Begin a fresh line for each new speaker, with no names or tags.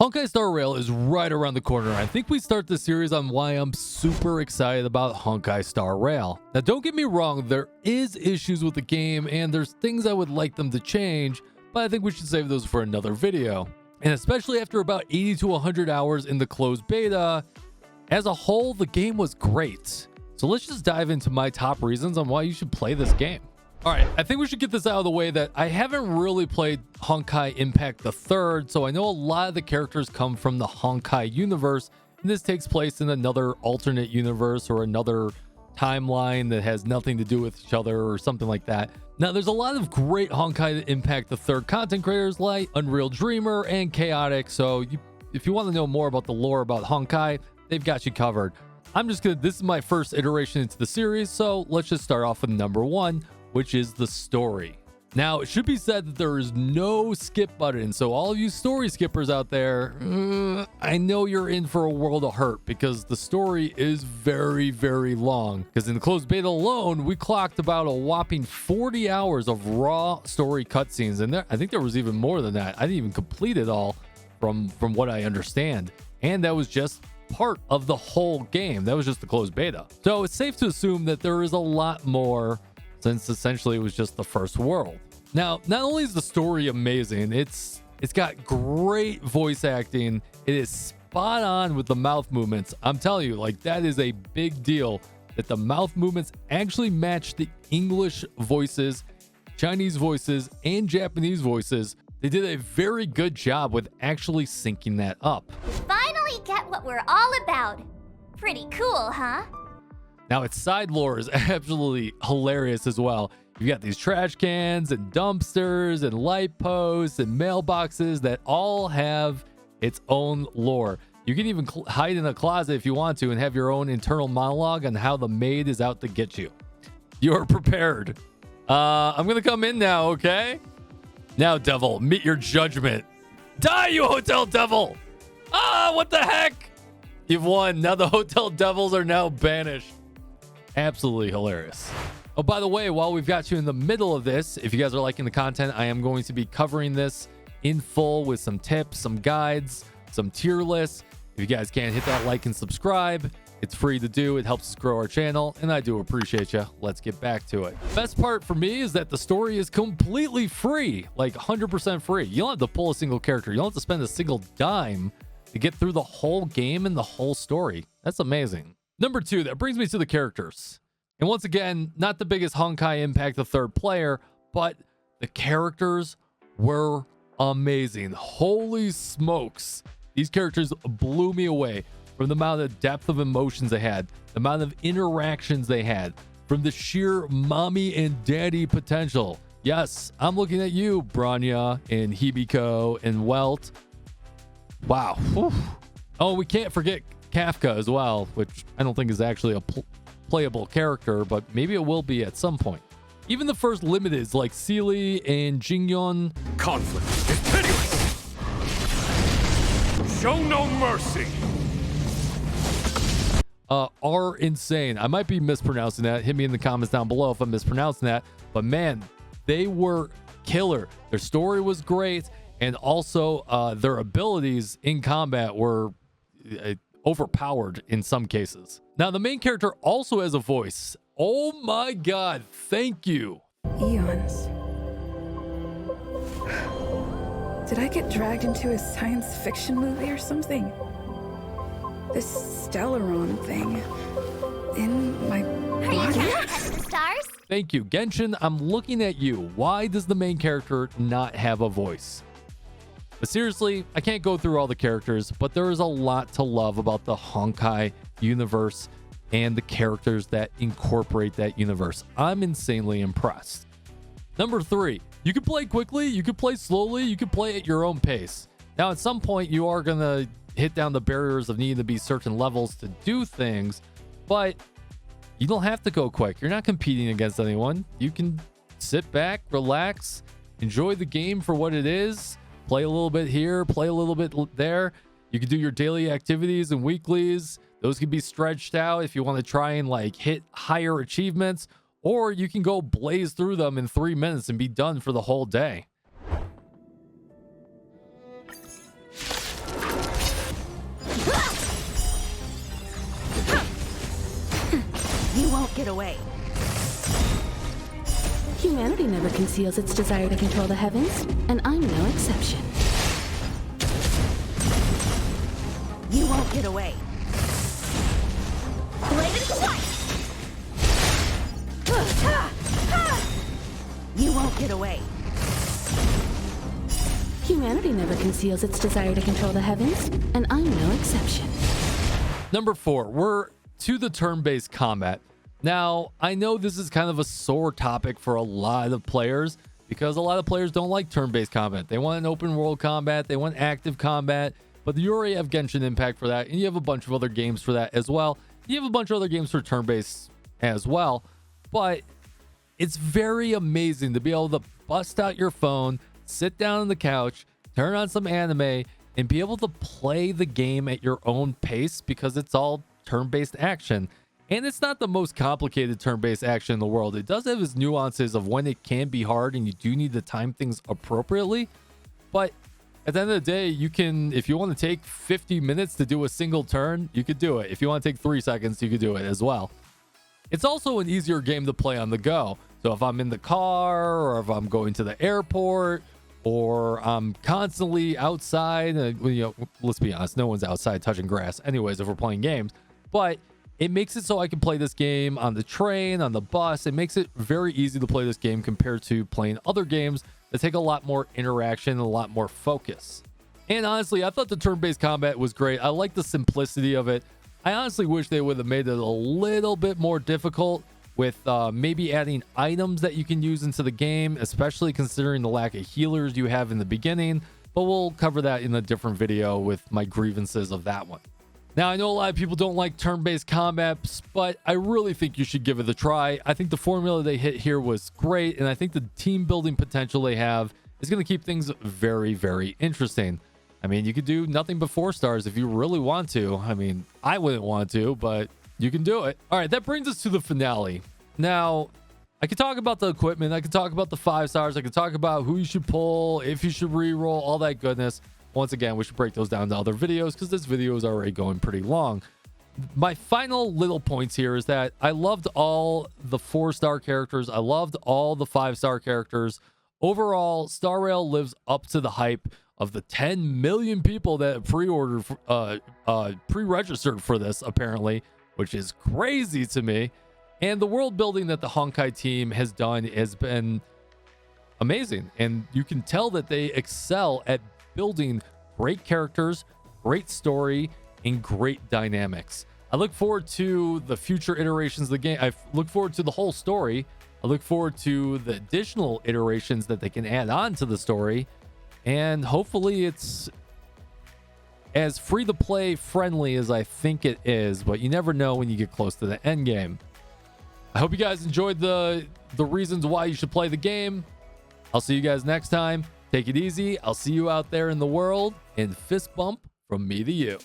Honkai Star Rail is right around the corner. I think we start the series on why I'm super excited about Honkai Star Rail. Now, don't get me wrong, there is issues with the game and there's things I would like them to change, but I think we should save those for another video. And especially after about 80 to 100 hours in the closed beta, as a whole, the game was great. So let's just dive into my top reasons on why you should play this game. All right, I think we should get this out of the way that I haven't really played Honkai Impact the Third, so I know a lot of the characters come from the Honkai universe, and this takes place in another alternate universe or another timeline that has nothing to do with each other or something like that. Now, there's a lot of great Honkai Impact the Third content creators like Unreal Dreamer and 𝙀𝙓𝙋𝘼𝙉𝘿, so if you want to know more about the lore about Honkai, they've got you covered. This is my first iteration into the series, so let's just start off with number one, which is the story. Now, it should be said that there is no skip button, so all of you story skippers out there, I know you're in for a world of hurt because the story is very, very long. Because in the closed beta alone, we clocked about a whopping 40 hours of raw story cutscenes, and I think there was even more than that. I didn't even complete it all from what I understand, and that was just part of the whole game. That was just the closed beta. So it's safe to assume that there is a lot more, since essentially it was just the first world. Now, not only is the story amazing, it's got great voice acting. It is spot on with the mouth movements. I'm telling you, like, that is a big deal that the mouth movements actually match the English voices, Chinese voices, and Japanese voices. They did a very good job with actually syncing that up.
Finally get what we're all about. Pretty cool, huh?
Now, its side lore is absolutely hilarious as well. You've got these trash cans and dumpsters and light posts and mailboxes that all have its own lore. You can even hide in a closet if you want to and have your own internal monologue on how the maid is out to get you. You're prepared. I'm going to come in now, okay? Now, devil, meet your judgment. Die, you hotel devil! Ah, what the heck? You've won. Now the hotel devils are now banished. Absolutely hilarious. Oh, by the way, while we've got you in the middle of this, if you guys are liking the content, I am going to be covering this in full with some tips, some guides, some tier lists. If you guys can, hit that like and subscribe. It's free to do. It helps us grow our channel, and I do appreciate you. Let's get back to it. Best part for me is that the story is completely free, like 100% free. You don't have to pull a single character. You don't have to spend a single dime to get through the whole game and the whole story. That's amazing. Number two, that brings me to the characters. And once again, not the biggest Honkai Impact the Third player, but the characters were amazing. Holy smokes. These characters blew me away from the amount of depth of emotions they had, the amount of interactions they had, from the sheer mommy and daddy potential. Yes, I'm looking at you, Bronya and Hibiko and 𝙀𝙓𝙋𝘼𝙉𝘿. Wow. Whew. Oh, we can't forget Kafka as well, which I don't think is actually a playable character, but maybe it will be at some point. Even the first limiteds like Sealy and Jingyon.
Conflict is pitiless. Show no mercy.
Are insane. I might be mispronouncing that. Hit me in the comments down below if I'm mispronouncing that. But man, they were killer. Their story was great, and also their abilities in combat were overpowered in some cases. Now, the main character also has a voice. Oh my god, thank you.
Eons. Did I get dragged into a science fiction movie or something? This Stellaron thing in my
Are you
body?
counting the stars?
Thank you. Genshin, I'm looking at you. Why does the main character not have a voice? But seriously, I can't go through all the characters, but there is a lot to love about the Honkai universe and the characters that incorporate that universe. I'm insanely impressed. Number three, you can play quickly, you can play slowly, you can play at your own pace. Now, at some point, you are going to hit down the barriers of needing to be certain levels to do things, but you don't have to go quick. You're not competing against anyone. You can sit back, relax, enjoy the game for what it is. Play a little bit here, play a little bit there. You can do your daily activities and weeklies. Those can be stretched out if you want to try and like hit higher achievements, or you can go blaze through them in 3 minutes and be done for the whole day.
get away.
Humanity never conceals its desire to control the heavens, and I'm no exception.
You won't get away.
Blade of Twice!
You won't get away.
Humanity never conceals its desire to control the heavens, and I'm no exception.
Number 4, we're to the turn-based combat. Now, I know this is kind of a sore topic for a lot of players because a lot of players don't like turn-based combat. They want an open world combat, they want active combat, but you already have Genshin Impact for that, and you have a bunch of other games for that as well. You have a bunch of other games for turn-based as well, but it's very amazing to be able to bust out your phone, sit down on the couch, turn on some anime, and be able to play the game at your own pace because it's all turn-based action. And it's not the most complicated turn-based action in the world. It does have its nuances of when it can be hard and you do need to time things appropriately. But at the end of the day, you can, if you want to take 50 minutes to do a single turn, you could do it. If you want to take 3 seconds, you could do it as well. It's also an easier game to play on the go. So if I'm in the car or if I'm going to the airport or I'm constantly outside, let's be honest, no one's outside touching grass anyways if we're playing games, but it makes it so I can play this game on the train, on the bus. It makes it very easy to play this game compared to playing other games that take a lot more interaction and a lot more focus. And honestly, I thought the turn-based combat was great. I like the simplicity of it. I honestly wish they would have made it a little bit more difficult with maybe adding items that you can use into the game, especially considering the lack of healers you have in the beginning. But we'll cover that in a different video with my grievances of that one. Now, I know a lot of people don't like turn-based combats, but I really think you should give it a try. I think the formula they hit here was great, and I think the team building potential they have is going to keep things very, very interesting. I mean, you could do nothing but 4 stars if you really want to. I mean, I wouldn't want to, but you can do it. All right, that brings us to the finale. Now, I could talk about the equipment. I could talk about the 5 stars. I could talk about who you should pull, if you should reroll, all that goodness. Once again, we should break those down to other videos because this video is already going pretty long. My final little points here is that I loved all the 4-star characters. I loved all the 5-star characters. Overall, Star Rail lives up to the hype of the 10 million people that pre-ordered, pre-registered for this, apparently, which is crazy to me. And the world building that the Honkai team has done has been amazing. And you can tell that they excel at building great characters, great story, and great dynamics. I look forward to the future iterations of the game. I look forward to the whole story. I look forward to the additional iterations that they can add on to the story. And hopefully it's as free-to-play friendly as I think it is, but you never know when you get close to the end game. I hope you guys enjoyed the reasons why you should play the game. I'll see you guys next time. Take it easy. I'll see you out there in the world, and fist bump from me to you.